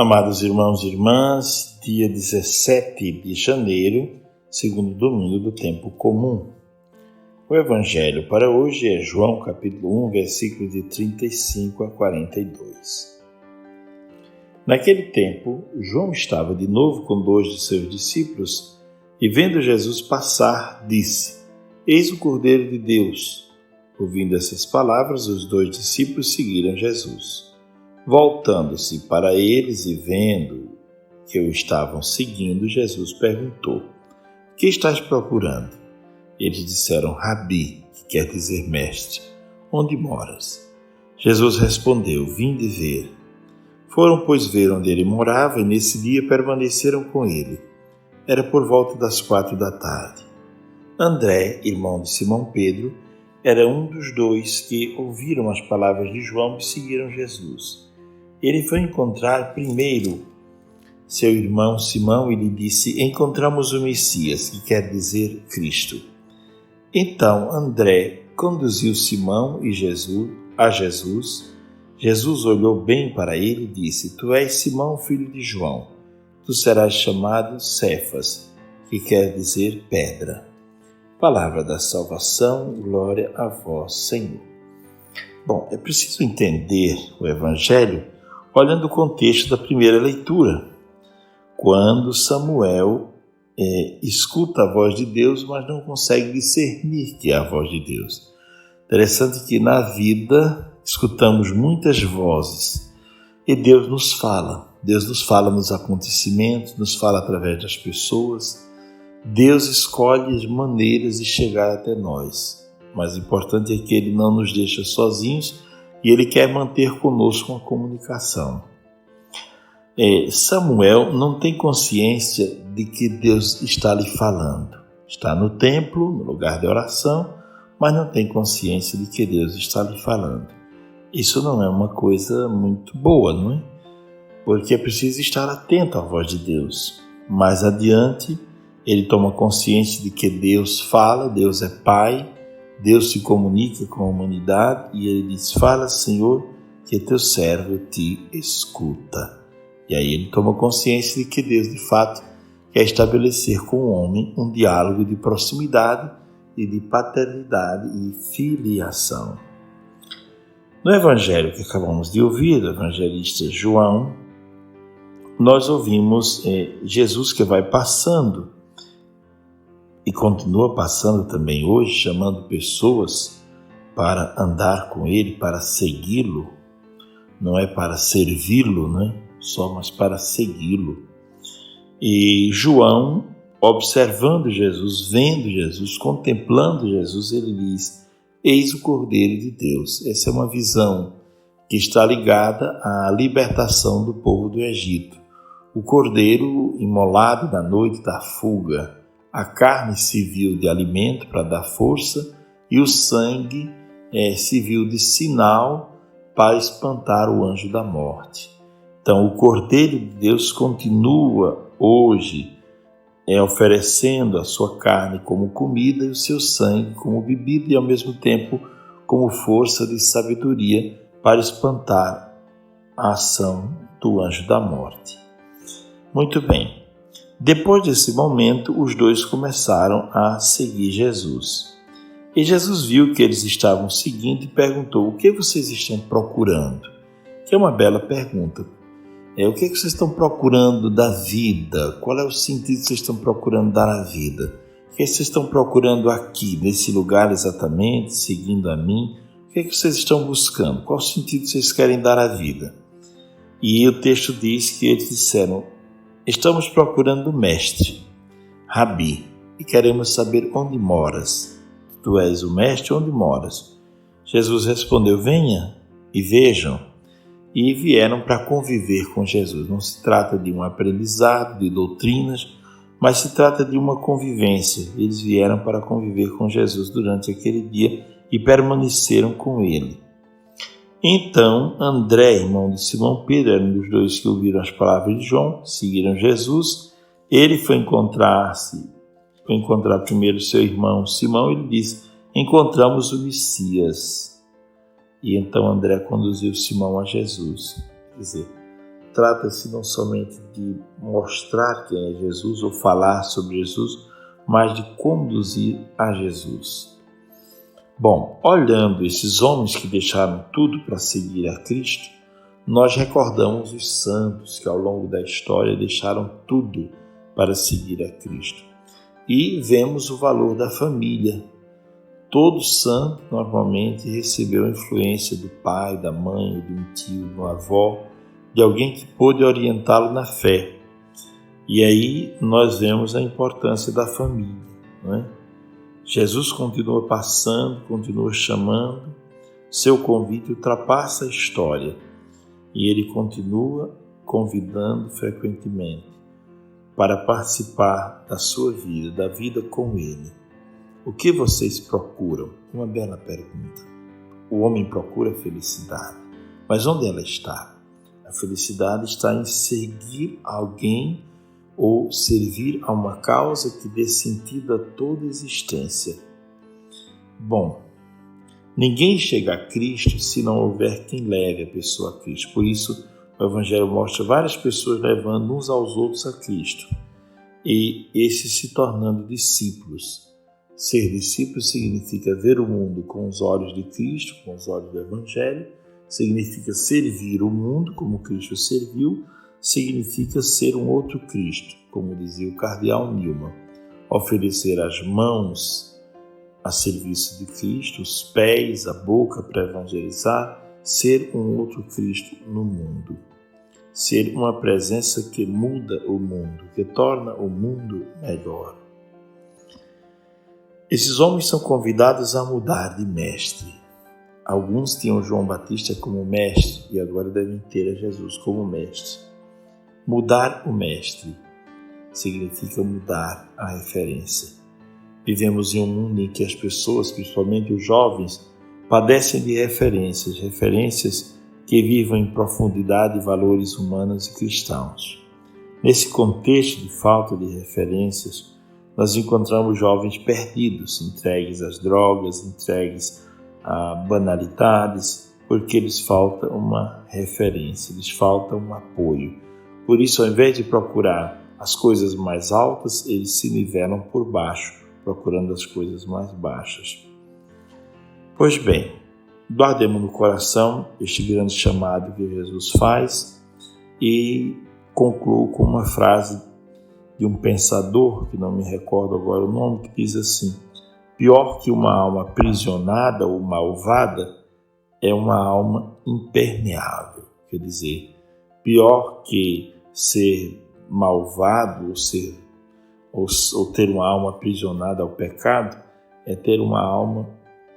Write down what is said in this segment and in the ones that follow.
Amados irmãos e irmãs, dia 17 de janeiro, segundo domingo do tempo comum. O evangelho para hoje é João capítulo 1, versículos de 35 a 42. Naquele tempo, João estava de novo com 2 de seus discípulos e, vendo Jesus passar, disse: Eis o Cordeiro de Deus. Ouvindo essas palavras, os 2 discípulos seguiram Jesus. Voltando-se para eles e vendo que o estavam seguindo, Jesus perguntou: Que estás procurando? Eles disseram: Rabi, que quer dizer mestre, onde moras? Jesus respondeu: Vinde ver. Foram, pois, ver onde ele morava e nesse dia permaneceram com ele. Era por volta das 4 da tarde. André, irmão de Simão Pedro, era um dos 2 que ouviram as palavras de João e seguiram Jesus. Ele foi encontrar primeiro seu irmão Simão e lhe disse: Encontramos o Messias, que quer dizer Cristo. Então André conduziu Simão e a Jesus. Jesus olhou bem para ele e disse: Tu és Simão, filho de João. Tu serás chamado Cefas, que quer dizer pedra. Palavra da salvação, glória a vós, Senhor. Bom, é preciso entender o Evangelho olhando o contexto da primeira leitura, quando Samuel escuta a voz de Deus, mas não consegue discernir que é a voz de Deus. Interessante que na vida escutamos muitas vozes e Deus nos fala nos acontecimentos, nos fala através das pessoas. Deus escolhe as maneiras de chegar até nós, mas o importante é que Ele não nos deixa sozinhos e Ele quer manter conosco uma comunicação. Samuel não tem consciência de que Deus está lhe falando. Está no templo, no lugar de oração, mas não tem consciência de que Deus está lhe falando. Isso não é uma coisa muito boa, não é? Porque é preciso estar atento à voz de Deus. Mais adiante, ele toma consciência de que Deus fala, Deus é Pai, Deus se comunica com a humanidade e ele diz: Fala, Senhor, que teu servo te escuta. E aí ele toma consciência de que Deus, de fato, quer estabelecer com o homem um diálogo de proximidade e de paternidade e filiação. No evangelho que acabamos de ouvir, do evangelista João, nós ouvimos Jesus que vai passando e continua passando também hoje, chamando pessoas para andar com ele, para segui-lo. Não é para servi-lo, né? Só, mas para segui-lo. E João, observando Jesus, vendo Jesus, contemplando Jesus, ele diz: Eis o Cordeiro de Deus. Essa é uma visão que está ligada à libertação do povo do Egito. O cordeiro imolado na noite da fuga, a carne serviu de alimento para dar força e o sangue serviu de sinal para espantar o anjo da morte. Então, o Cordeiro de Deus continua hoje oferecendo a sua carne como comida e o seu sangue como bebida e, ao mesmo tempo, como força de sabedoria para espantar a ação do anjo da morte. Muito bem. Depois desse momento, os 2 começaram a seguir Jesus. E Jesus viu que eles estavam seguindo e perguntou: O que vocês estão procurando? Que é uma bela pergunta. O que vocês estão procurando da vida? Qual é o sentido que vocês estão procurando dar à vida? O que vocês estão procurando aqui, nesse lugar exatamente, seguindo a mim? O que vocês estão buscando? Qual o sentido que vocês querem dar à vida? E o texto diz que eles disseram: Estamos procurando o mestre, Rabi, e queremos saber onde moras. Tu és o mestre, onde moras? Jesus respondeu: Venha e vejam. E vieram para conviver com Jesus. Não se trata de um aprendizado, de doutrinas, mas se trata de uma convivência. Eles vieram para conviver com Jesus durante aquele dia e permaneceram com ele. Então, André, irmão de Simão Pedro, era um dos 2 que ouviram as palavras de João, seguiram Jesus. Ele foi encontrar primeiro seu irmão Simão e lhe disse: Encontramos o Messias. E então André conduziu Simão a Jesus. Quer dizer, trata-se não somente de mostrar quem é Jesus ou falar sobre Jesus, mas de conduzir a Jesus. Bom, olhando esses homens que deixaram tudo para seguir a Cristo, nós recordamos os santos que ao longo da história deixaram tudo para seguir a Cristo. E vemos o valor da família. Todo santo normalmente recebeu a influência do pai, da mãe, de um tio, de uma avó, de alguém que pôde orientá-lo na fé. E aí nós vemos a importância da família, não é? Jesus continua passando, continua chamando, seu convite ultrapassa a história e ele continua convidando frequentemente para participar da sua vida, da vida com ele. O que vocês procuram? Uma bela pergunta. O homem procura felicidade, mas onde ela está? A felicidade está em seguir alguém ou servir a uma causa que dê sentido a toda a existência. Bom, ninguém chega a Cristo se não houver quem leve a pessoa a Cristo. Por isso, o Evangelho mostra várias pessoas levando uns aos outros a Cristo e esses se tornando discípulos. Ser discípulo significa ver o mundo com os olhos de Cristo, com os olhos do Evangelho, significa servir o mundo como Cristo serviu, significa ser um outro Cristo, como dizia o cardeal Newman, oferecer as mãos a serviço de Cristo, os pés, a boca para evangelizar, ser um outro Cristo no mundo, ser uma presença que muda o mundo, que torna o mundo melhor. Esses homens são convidados a mudar de mestre. Alguns tinham João Batista como mestre e agora devem ter a Jesus como mestre. Mudar o mestre significa mudar a referência. Vivemos em um mundo em que as pessoas, principalmente os jovens, padecem de referências que vivam em profundidade valores humanos e cristãos. Nesse contexto de falta de referências, nós encontramos jovens perdidos, entregues às drogas, entregues a banalidades, porque lhes falta uma referência, lhes falta um apoio. Por isso, ao invés de procurar as coisas mais altas, eles se nivelam por baixo, procurando as coisas mais baixas. Pois bem, guardemos no coração este grande chamado que Jesus faz e concluo com uma frase de um pensador, que não me recordo agora o nome, que diz assim: pior que uma alma aprisionada ou malvada é uma alma impermeável. Quer dizer, pior que ser malvado ou ter uma alma aprisionada ao pecado é ter uma alma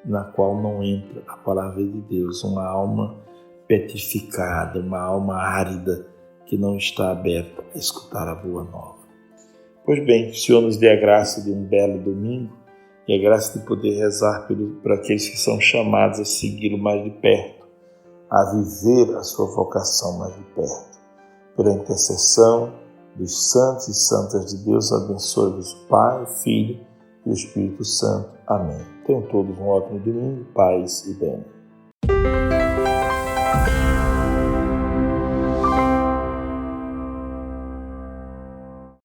na qual não entra a palavra de Deus, uma alma petrificada, uma alma árida que não está aberta a escutar a boa nova. Pois bem, que o Senhor nos dê a graça de um belo domingo e a graça de poder rezar por aqueles que são chamados a segui-lo mais de perto, a viver a sua vocação mais de perto. Pela intercessão dos santos e santas de Deus, abençoe-vos o Pai, o Filho e o Espírito Santo. Amém. Tenham todos um ótimo domingo, paz e bem.